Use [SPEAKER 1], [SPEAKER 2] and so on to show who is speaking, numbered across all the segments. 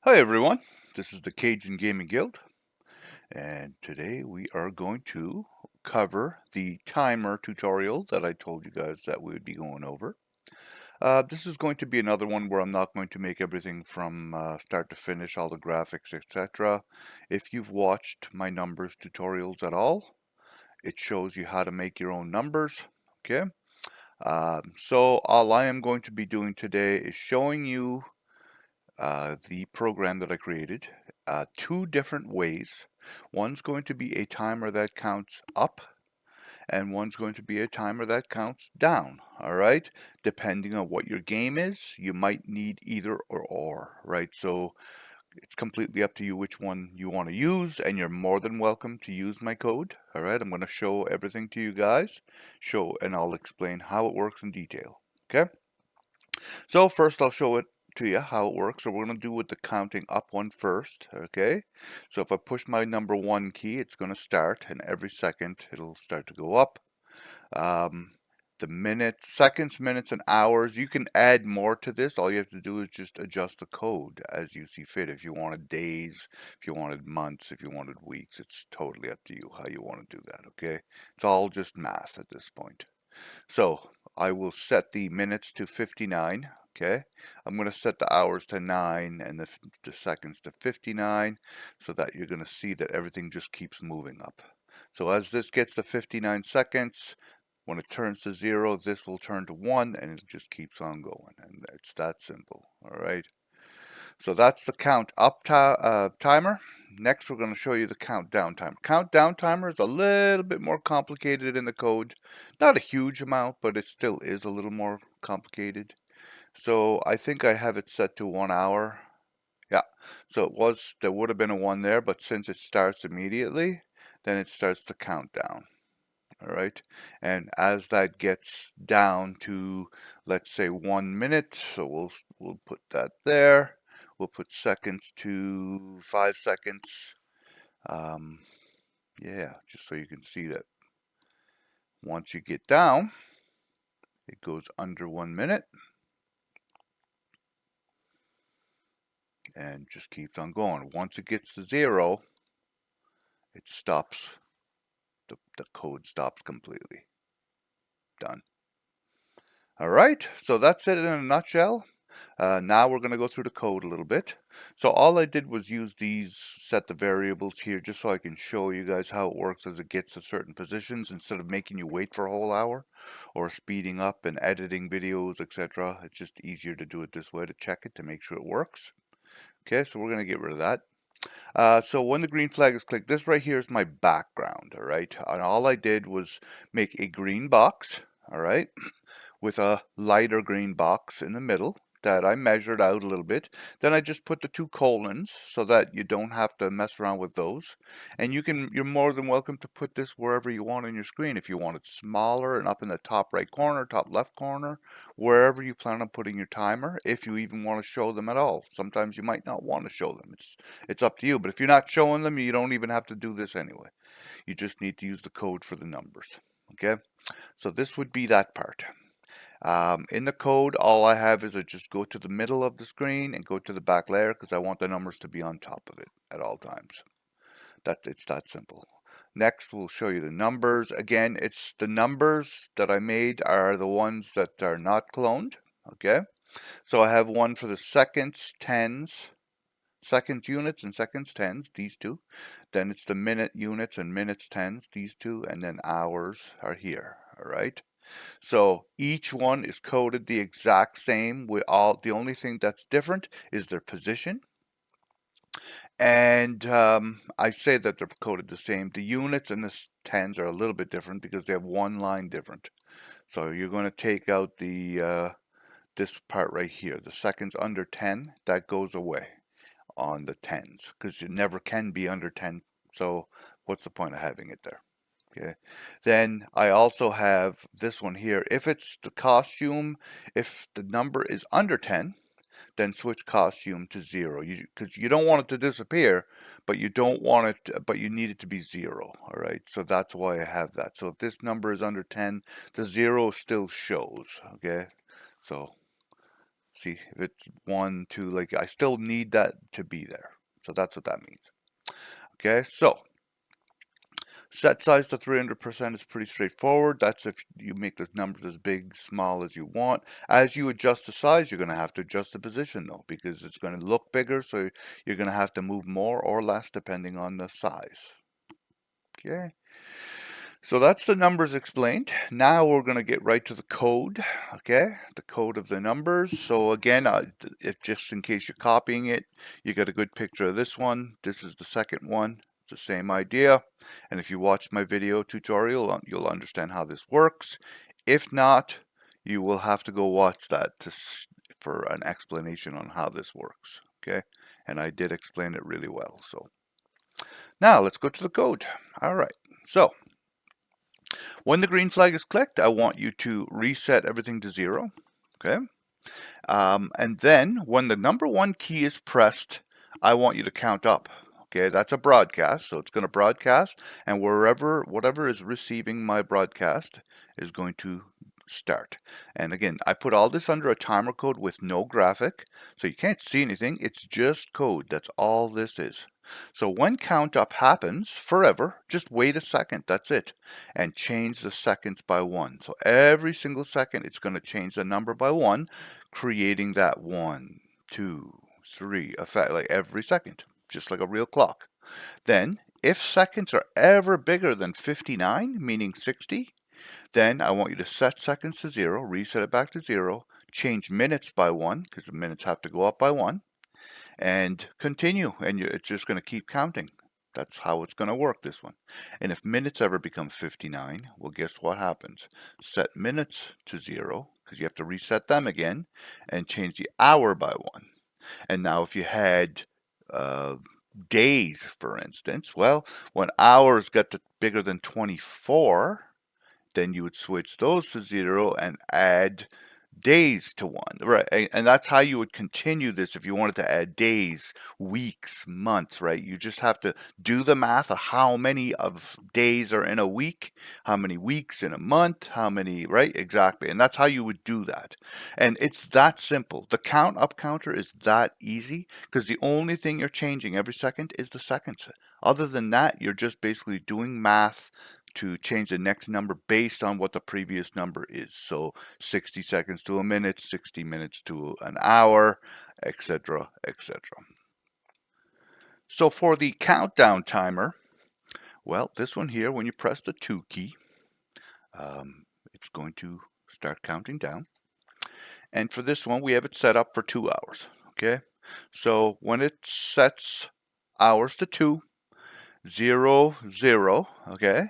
[SPEAKER 1] Hi everyone, this is the Cajun Gaming Guild, and today we are going to cover the timer tutorial that I told you guys that we would be going over. This is going to be another one where I'm not going to make everything from start to finish, all the graphics, etc. If you've watched my numbers tutorials at all, it shows you how to make your own numbers, okay? So all I am going to be doing today is showing you the program that I created two different ways. One's going to be a timer that counts up, and one's going to be a timer that counts down. All right, depending on what your game is, you might need either or, right? So it's completely up to you which one you want to use, and you're more than welcome to use my code. All right, I'm going to show everything to you guys, and I'll explain how it works in detail. Okay. So first I'll show it to you how it works. So we're going to do with the counting up one first, okay? So if I push my number 1 key, it's going to start, and every second it'll start to go up. Um, the minutes, seconds, minutes, and hours, you can add more to this. All you have to do is just adjust the code as you see fit. If you wanted days, if you wanted months, if you wanted weeks, it's totally up to you how you want to do that, okay? It's all just math at this point. So I will set the minutes to 59. Okay, I'm going to set the hours to 9 and the seconds to 59 so that you're going to see that everything just keeps moving up. So as this gets to 59 seconds, when it turns to 0, this will turn to 1 and it just keeps on going. And it's that simple. All right. So that's the count up timer. Next, we're going to show you the countdown timer. Countdown timer is a little bit more complicated in the code. Not a huge amount, but it still is a little more complicated. So I think I have it set to 1 hour. Yeah, so there would have been a 1 there, but since it starts immediately, then it starts to count down. All right, and as that gets down to, let's say, 1 minute, so we'll put that there. We'll put seconds to 5 seconds. Um, yeah, just so you can see that once you get down, it goes under 1 minute and just keeps on going. Once it gets to 0, it stops. The code stops completely. Done. All right, so that's it in a nutshell. Now we're going to go through the code a little bit. So all I did was use set the variables here just so I can show you guys how it works as it gets to certain positions instead of making you wait for a whole hour or speeding up and editing videos, etc. It's just easier to do it this way to check it to make sure it works. Okay, so we're going to get rid of that. So when the green flag is clicked, this right here is my background, all right? And all I did was make a green box, all right, with a lighter green box in the middle that I measured out a little bit. Then I just put the 2 colons so that you don't have to mess around with those. And you're more than welcome to put this wherever you want on your screen. If you want it smaller and up in the top right corner, top left corner, wherever you plan on putting your timer, if you even want to show them at all. Sometimes you might not want to show them. It's up to you. But if you're not showing them, you don't even have to do this anyway. You just need to use the code for the numbers. Okay? So this would be that part. In the code, all I have is I just go to the middle of the screen and go to the back layer because I want the numbers to be on top of it at all times. It's that simple. Next, we'll show you the numbers. Again, it's the numbers that I made are the ones that are not cloned. Okay, so I have one for the seconds, tens, seconds units and seconds tens, these two. Then it's the minute units and minutes tens, these two, and then hours are here. All right. So each one is coded the exact same. The only thing that's different is their position. And I say that they're coded the same. The units and the tens are a little bit different because they have one line different. So you're going to take out this part right here, the seconds under 10, that goes away on the tens because it never can be under 10. So what's the point of having it there? Okay. Then I also have this one here. If it's the costume, if the number is under 10, then switch costume to 0. Because you don't want it to disappear, but you don't want it, but you need it to be 0. All right. So that's why I have that. So if this number is under 10, the 0 still shows. Okay. So See if it's 1, 2, like I still need that to be there. So that's what that means. Okay, so set size to 300% is pretty straightforward. That's if you make the numbers as big, small as you want. As you adjust the size, you're going to have to adjust the position though, because it's going to look bigger. So you're going to have to move more or less depending on the size. Okay. So that's the numbers explained. Now we're going to get right to the code, okay? The code of the numbers. So again, if just in case you're copying it, you got a good picture of this one. This is the second one. It's the same idea. And if you watch my video tutorial, you'll understand how this works. If not, you will have to go watch that for an explanation on how this works, okay? And I did explain it really well. So now let's go to the code. All right. So when the green flag is clicked, I want you to reset everything to 0, okay? And then when the number 1 key is pressed, I want you to count up, okay? That's a broadcast, so it's going to broadcast, and whatever is receiving my broadcast is going to start. And again, I put all this under a timer code with no graphic, so you can't see anything. It's just code. That's all this is. So when count up happens forever, just wait a second, that's it, and change the seconds by 1. So every single second it's going to change the number by 1, creating that 1, 2, 3 effect, like every second, just like a real clock. Then if seconds are ever bigger than 59, meaning 60, then I want you to set seconds to 0, reset it back to 0, change minutes by 1, because the minutes have to go up by 1, and continue, and it's just going to keep counting. That's how it's going to work, this one. And if minutes ever become 59, well, guess what happens? Set minutes to 0, because you have to reset them again, and change the hour by 1. And now if you had days, for instance, well, when hours got to bigger than 24, then you would switch those to 0 and add days to 1, right? And that's how you would continue this if you wanted to add days, weeks, months, right? You just have to do the math of how many of days are in a week, how many weeks in a month, how many, right? Exactly. And that's how you would do that. And it's that simple. The count up counter is that easy because the only thing you're changing every second is the seconds. Other than that, you're just basically doing math to change the next number based on what the previous number is. So 60 seconds to a minute, 60 minutes to an hour, etc., etc. So for the countdown timer, well, this one here, when you press the 2 key, it's going to start counting down. And for this one, we have it set up for 2 hours, okay? So when it sets hours to 2, 0, 0, okay?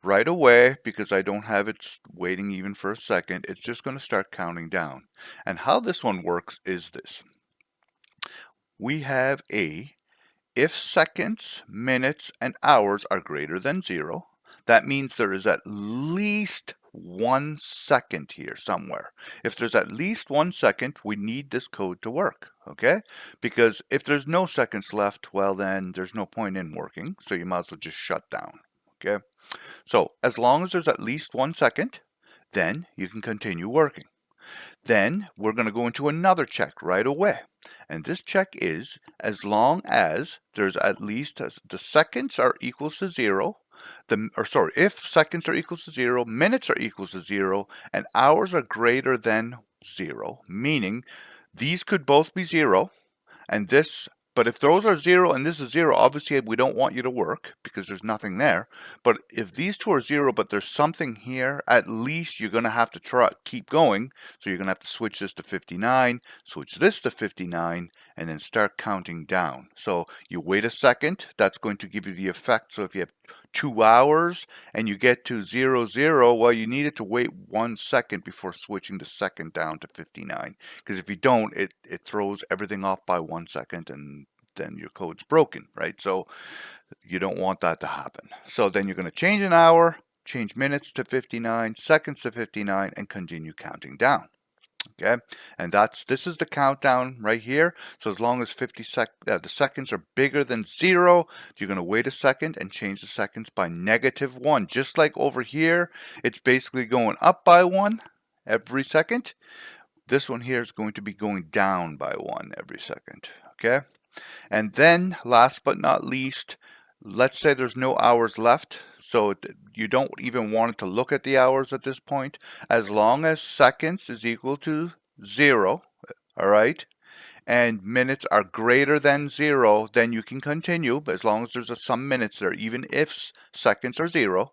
[SPEAKER 1] Right away, because I don't have it waiting even for a second, it's just going to start counting down. And how this one works is this. We have if seconds, minutes, and hours are greater than 0, that means there is at least 1 second here somewhere. If there's at least 1 second, we need this code to work, okay? Because if there's no seconds left, well then there's no point in working, so you might as well just shut down, okay? So as long as there's at least 1 second, then you can continue working. Then we're going to go into another check right away. And this check is as long as there's at least the seconds are equals to 0, if seconds are equals to 0, minutes are equals to 0, and hours are greater than 0, meaning these could both be 0, and this, but if those are 0 and this is 0, obviously we don't want you to work because there's nothing there. But if these two are 0, but there's something here, at least you're going to have to keep going. So you're going to have to switch this to 59, switch this to 59, and then start counting down. So you wait a second. That's going to give you the effect. So if you have 2 hours and you get to 0, 0, well, you needed to wait 1 second before switching the second down to 59. Because if you don't, it throws everything off by 1 second and then your code's broken, right? So you don't want that to happen. So then you're going to change an hour, change minutes to 59, seconds to 59, and continue counting down. Okay, and this is the countdown right here. So as long as the seconds are bigger than 0, you're going to wait a second and change the seconds by -1. Just like over here, it's basically going up by 1 every second. This one here is going to be going down by 1 every second, okay? And then, last but not least, let's say there's no hours left, so you don't even want it to look at the hours at this point. As long as seconds is equal to 0, all right, and minutes are greater than 0, then you can continue, as long as there's some minutes there. Even if seconds are 0,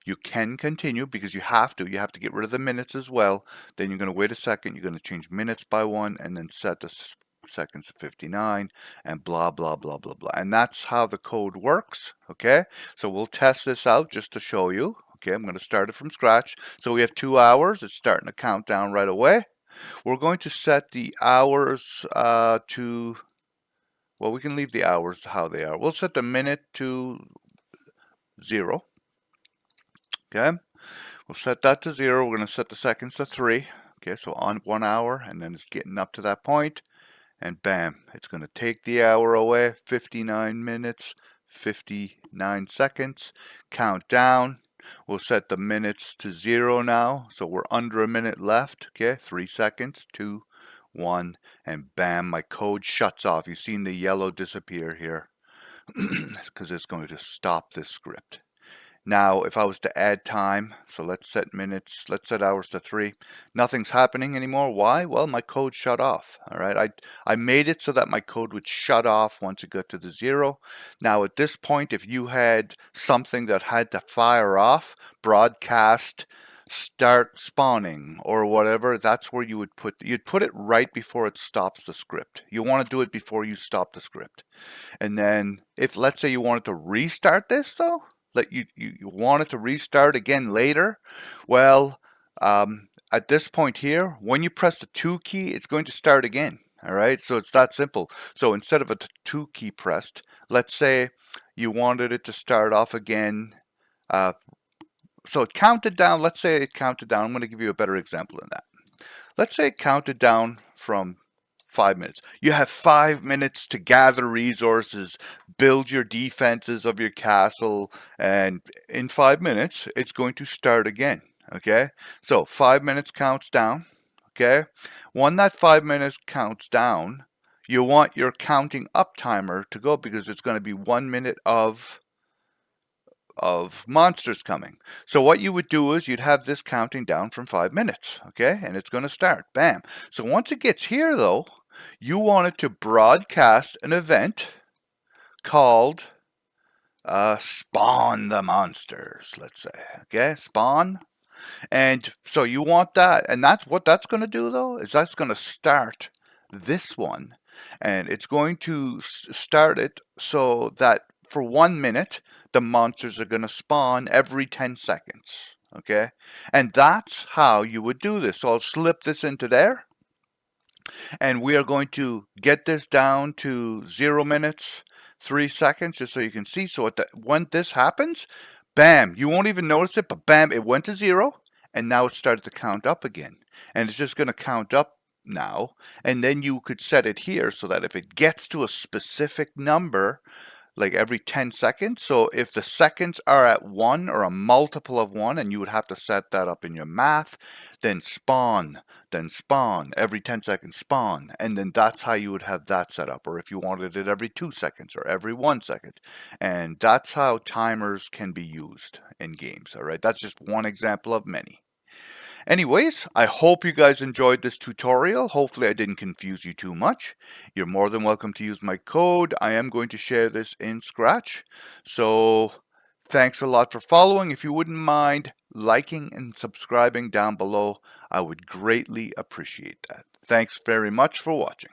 [SPEAKER 1] you can continue because you have to get rid of the minutes as well. Then you're going to wait a second, you're going to change minutes by 1, and then set the seconds to 59, and blah blah blah blah blah. And that's how the code works. Okay, so we'll test this out just to show you. Okay, I'm going to start it from scratch. So we have 2 hours. It's starting to count down right away. We're going to set the hours to, well, we can leave the hours how they are. We'll set the minute to 0. Okay, we'll set that to 0. We're going to set the seconds to 3. Okay, so on 1 hour, and then it's getting up to that point, and bam, it's going to take the hour away. 59 minutes, 59 seconds. Count down. We'll set the minutes to 0 now, so we're under a minute left. Okay, 3 seconds, 2, 1, and bam, my code shuts off. You've seen the yellow disappear here because it's going to stop this script. Now, if I was to add time, so let's set minutes, let's set hours to 3. Nothing's happening anymore. Why? Well, my code shut off. All right, I made it so that my code would shut off once it got to the 0. Now, at this point, if you had something that had to fire off, broadcast, start spawning, or whatever, that's where you'd put it right before it stops the script. You want to do it before you stop the script. And then, if let's say you wanted to restart this, though, like you want it to restart again later, well, at this point here, when you press the 2 key, it's going to start again. All right, so it's that simple. So instead of a 2 key pressed, let's say you wanted it to start off again. So it counted down. Let's say it counted down. I'm going to give you a better example than that. Let's say it counted down from 5 minutes. You have 5 minutes to gather resources, build your defenses of your castle, and in 5 minutes, it's going to start again. Okay, so 5 minutes counts down. Okay, when that 5 minutes counts down, you want your counting up timer to go because it's going to be 1 minute of monsters coming. So what you would do is you'd have this counting down from 5 minutes, okay? And it's going to start, bam. So once it gets here though, you want it to broadcast an event called spawn the monsters, let's say, okay? Spawn. And so you want that, and that's what that's going to do though, is that's going to start this one, and it's going to start it so that for 1 minute, the monsters are going to spawn every 10 seconds, okay? And that's how you would do this. So I'll slip this into there, and we are going to get this down to 0 minutes, 3 seconds, just so you can see. So when this happens, bam, you won't even notice it, but bam, it went to 0, and now it started to count up again. And it's just going to count up now, and then you could set it here so that if it gets to a specific number, like every 10 seconds. So if the seconds are at 1 or a multiple of 1, and you would have to set that up in your math, then spawn, every 10 seconds spawn, and then that's how you would have that set up. Or if you wanted it every 2 seconds or every 1 second. And that's how timers can be used in games, all right? That's just one example of many. Anyways, I hope you guys enjoyed this tutorial. Hopefully I didn't confuse you too much. You're more than welcome to use my code. I am going to share this in Scratch. So thanks a lot for following. If you wouldn't mind liking and subscribing down below, I would greatly appreciate that. Thanks very much for watching.